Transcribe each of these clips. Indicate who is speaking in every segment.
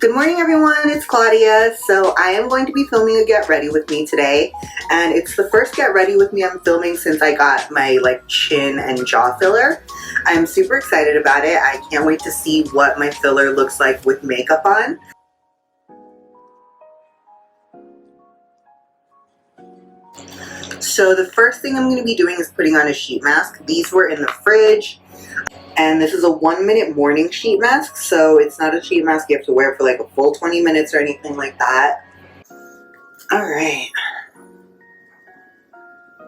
Speaker 1: Good morning everyone, it's Claudia. So I am going to be filming a get ready with me today, and it's the first get ready with me I'm filming since I got my chin and jaw filler. I'm super excited about it. I can't wait to see what my filler looks like with makeup on. So the first thing I'm going to be doing is putting on a sheet mask. These were in the fridge. And this is a 1-minute morning sheet mask, so it's not a sheet mask you have to wear for a full 20 minutes or anything like that. Alright.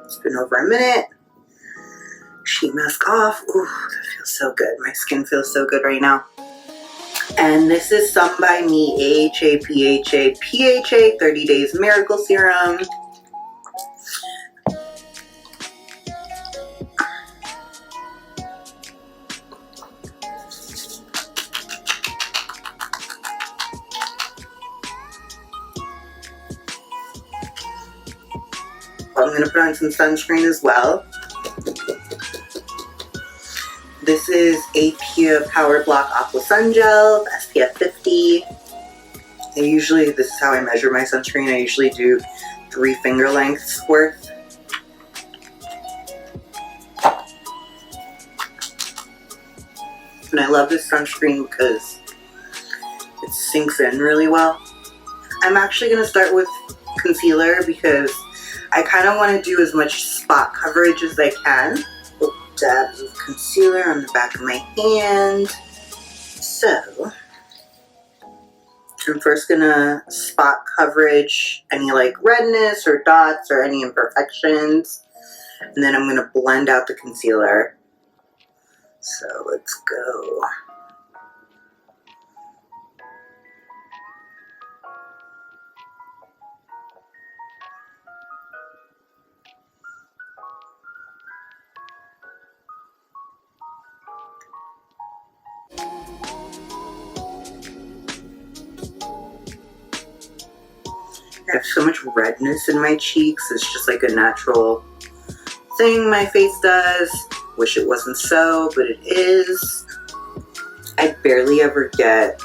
Speaker 1: It's been over a minute. Sheet mask off. Ooh, that feels so good. My skin feels so good right now. And this is Some by Me AHA PHA PHA 30 Days Miracle Serum. I'm going to put on some sunscreen as well. This is Aqua Power Block Aqua Sun Gel, SPF 50. This is how I measure my sunscreen. I usually do 3 finger lengths worth. And I love this sunscreen because it sinks in really well. I'm actually going to start with concealer because I kind of want to do as much spot coverage as I can. Dabs of concealer on the back of my hand. So, I'm first going to spot coverage any redness or dots or any imperfections. And then I'm going to blend out the concealer. So, let's go. I have so much redness in my cheeks. It's just a natural thing my face does. Wish it wasn't so, but it is. I barely ever get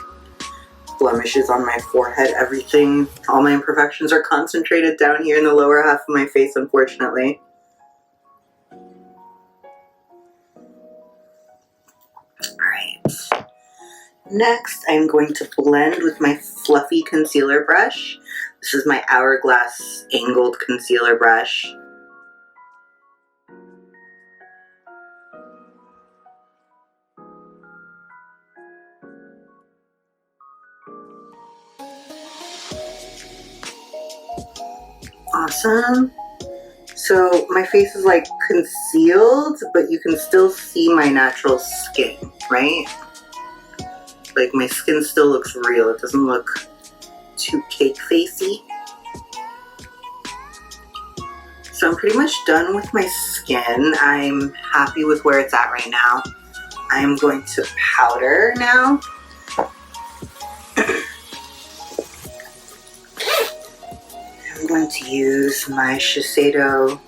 Speaker 1: blemishes on my forehead. All my imperfections are concentrated down here in the lower half of my face, unfortunately. Alright. Next, I'm going to blend with my fluffy concealer brush. This is my Hourglass angled concealer brush. Awesome. So my face is concealed, but you can still see my natural skin, right? My skin still looks real. It doesn't look too cake facey. So I'm pretty much done with my skin. I'm happy with where it's at right now. I'm going to powder now. I'm going to use my Shiseido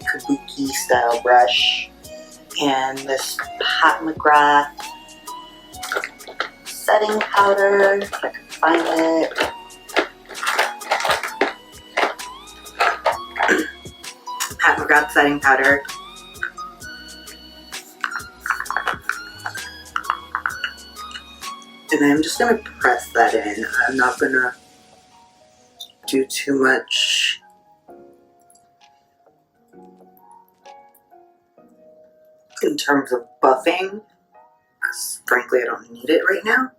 Speaker 1: Kabuki style brush and this McGrath setting powder, if I can find it. McGrath setting powder. And I'm just going to press that in. I'm not going to do too much in terms of buffing, because frankly I don't need it right now.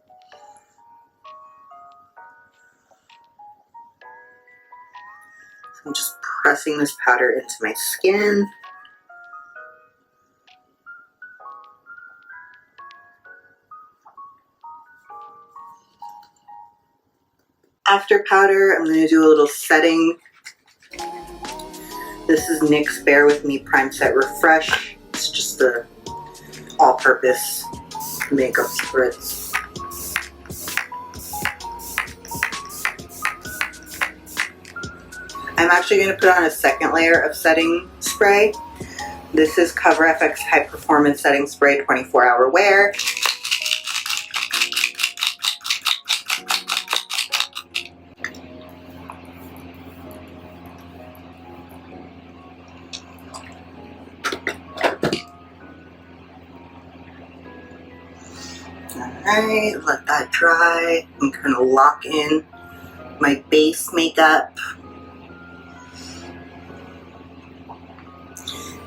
Speaker 1: So I'm just pressing this powder into my skin. After powder, I'm going to do a little setting. This is NYX Bear With Me Prime Set Refresh. It's just the all-purpose makeup spritz. I'm actually going to put on a second layer of setting spray. This is Cover FX High Performance Setting Spray 24-Hour Wear. Alright, let that dry and kind of lock in my base makeup.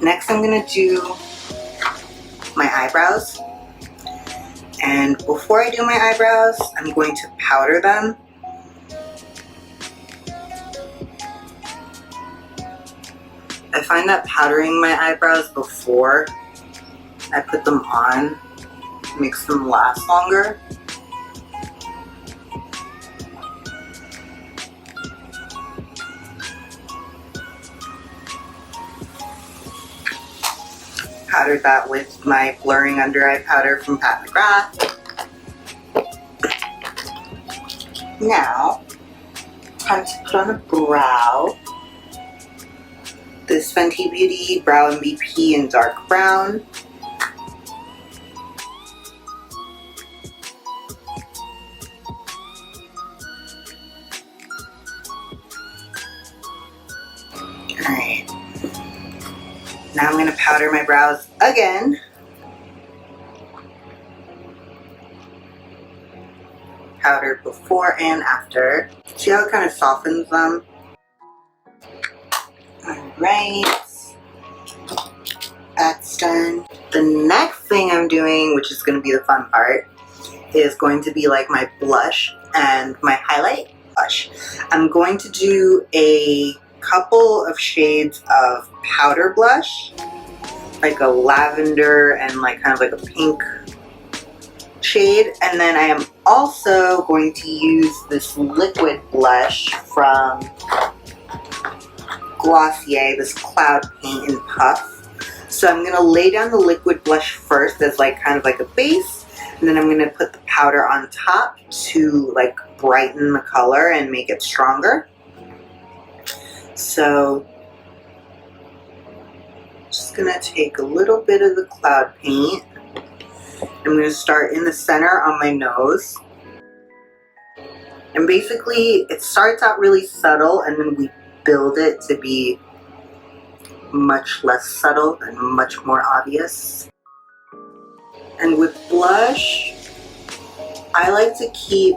Speaker 1: Next I'm going to do my eyebrows. And before I do my eyebrows, I'm going to powder them. I find that powdering my eyebrows before I put them on makes them last longer. Powdered that with my blurring under eye powder from McGrath. Now, time to put on a brow. This Fenty Beauty Brow MVP in dark brown. Alright. Now I'm going to powder my brows again. Powder before and after. See how it kind of softens them? Alright. That's done. The next thing I'm doing, which is going to be the fun part, is going to be like my blush and my highlight blush. I'm going to do a couple of shades of powder blush, like a lavender and like kind of like a pink shade, and then I am also going to use this liquid blush from Glossier, this Cloud Paint and Puff. So I'm going to lay down the liquid blush first as like kind of like a base, and then I'm going to put the powder on top to like brighten the color and make it stronger. So just gonna take a little bit of the cloud paint. I'm gonna start in the center on my nose. And basically it starts out really subtle and then we build it to be much less subtle and much more obvious. And with blush, I like to keep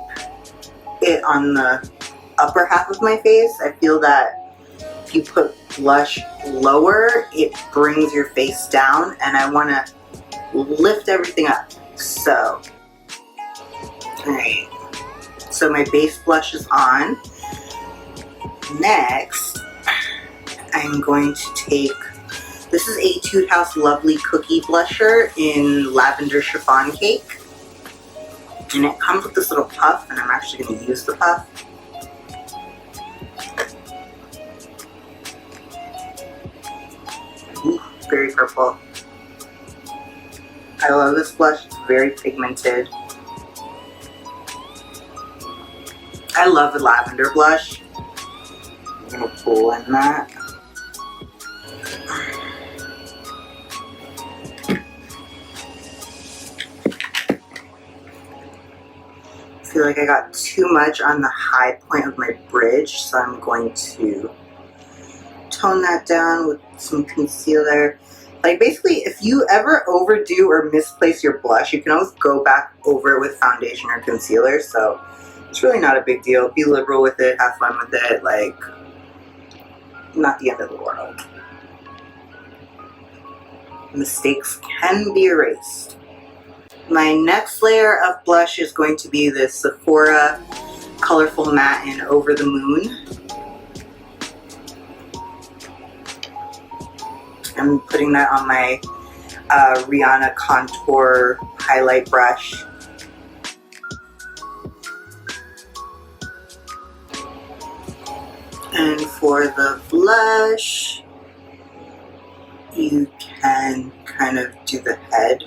Speaker 1: it on the upper half of my face. I feel that if you put blush lower, it brings your face down, and I want to lift everything up. So, alright. So my base blush is on. Next, I'm going to take, this is Etude House Lovely Cookie Blusher in Lavender Chiffon Cake. And it comes with this little puff, and I'm actually going to use the puff. Ooh, very purple. I love this blush, it's very pigmented. I love the lavender blush. I'm going to blend that. I feel like I got too much on the high point of my bridge, so I'm going to tone that down with some concealer. Like basically, if you ever overdo or misplace your blush, you can always go back over it with foundation or concealer, so it's really not a big deal. Be liberal with it, have fun with it, like, not the end of the world. Mistakes can be erased. My next layer of blush is going to be this Sephora Colorful Matte in Over the Moon. I'm putting that on my Rihanna Contour highlight brush. And for the blush, you can kind of do the head.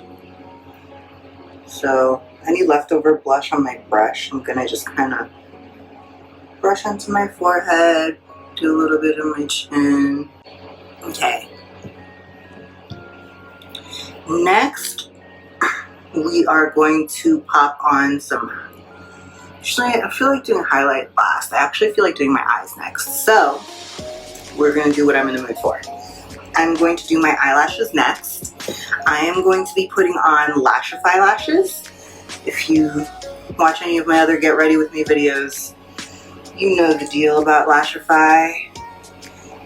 Speaker 1: So any leftover blush on my brush, I'm gonna just kind of brush onto my forehead, do a little bit of my chin. Okay. Next, we are going to pop on some, actually I feel like doing highlight last. I actually feel like doing my eyes next. So we're going to do what I'm in the mood for. I'm going to do my eyelashes next. I am going to be putting on Lashify lashes. If you watch any of my other Get Ready With Me videos, you know the deal about Lashify.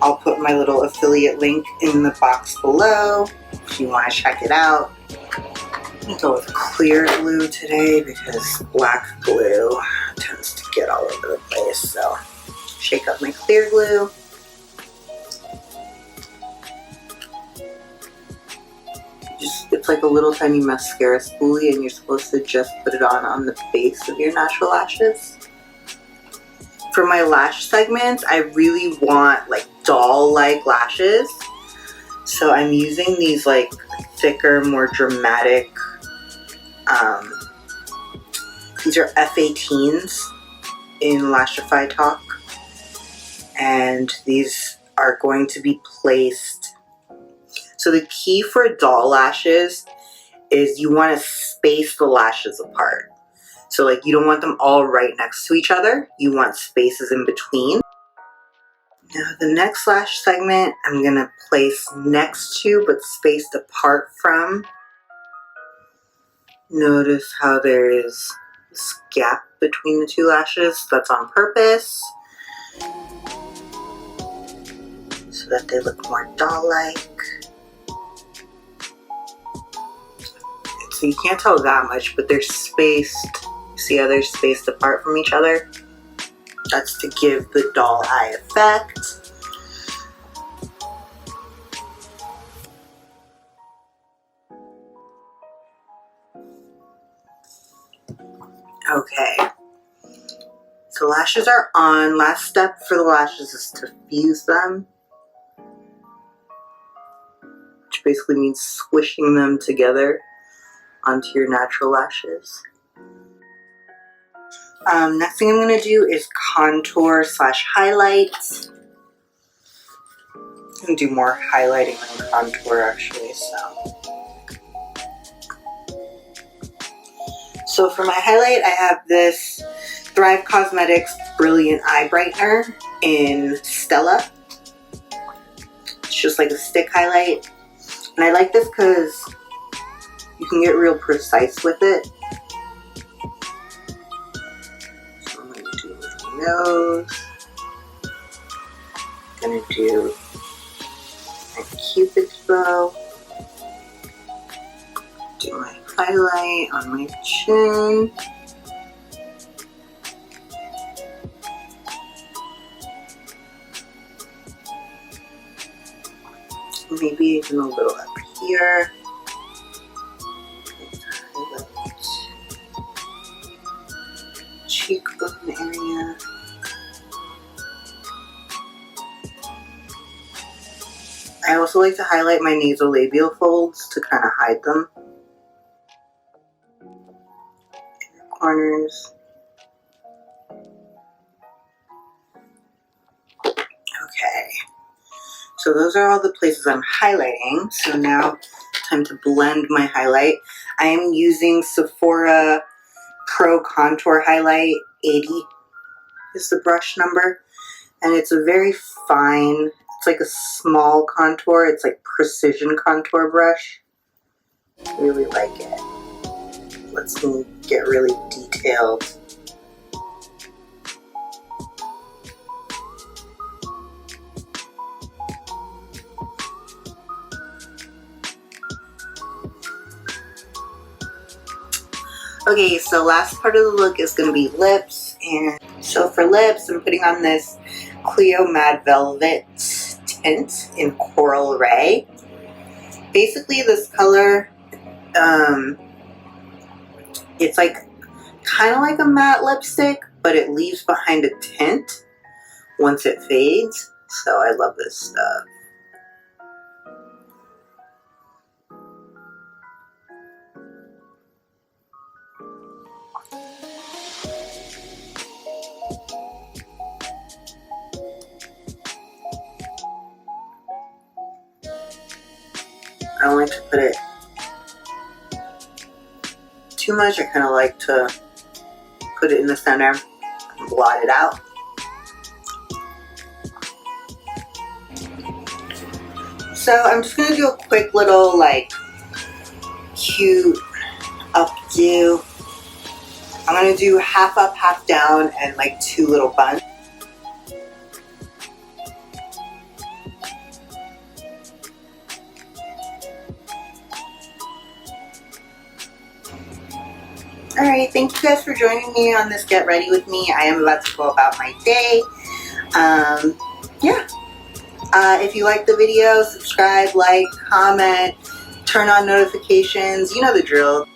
Speaker 1: I'll put my little affiliate link in the box below if you want to check it out. I'm going to go with clear glue today because black glue tends to get all over the place. So shake up my clear glue. It's like a little tiny mascara spoolie, and you're supposed to just put it on the base of your natural lashes. For my lash segments, I really want like doll-like lashes. So I'm using these like thicker, more dramatic, these are F18s in Lashify Talk. And these are going to be placed. So the key for doll lashes is you want to space the lashes apart. So like you don't want them all right next to each other. You want spaces in between. Now the next lash segment I'm going to place next to but spaced apart from. Notice how there is this gap between the two lashes. That's on purpose, so that they look more doll-like. So you can't tell that much, but they're spaced. See how they're spaced apart from each other? That's to give the doll eye effect. Okay. So lashes are on. Last step for the lashes is to fuse them, which basically means squishing them together onto your natural lashes. Next thing I'm going to do is contour / highlight. I'm going to do more highlighting than contour actually. So for my highlight, I have this Thrive Cosmetics Brilliant Eye Brightener in Stella. It's just like a stick highlight. And I like this because you can get real precise with it. So I'm going to do my nose. I'm going to do my Cupid's bow. Do my highlight on my chin. Maybe even a little up here. Highlight cheekbone area. I also like to highlight my nasolabial folds to kind of hide them. Corners. Okay. So those are all the places I'm highlighting. So now time to blend my highlight. I am using Sephora Pro Contour Highlight 80 is the brush number. And it's a very fine, it's like a small contour. It's like precision contour brush. I really like it. Lets me get really detailed. Okay, so last part of the look is going to be lips. And so for lips, I'm putting on this Clio Mad Velvet tint in Coral Ray. Basically this color, it's like kind of like a matte lipstick, but it leaves behind a tint once it fades. So I love this stuff. I don't like to put it too much. I kind of like to put it in the center and blot it out. So I'm just going to do a quick little like cute updo I'm going to do half up, half down, and like 2 little buns. Alright, thank you guys for joining me on this Get Ready With Me. I am about to go about my day. Yeah. If you like the video, subscribe, like, comment, turn on notifications. You know the drill.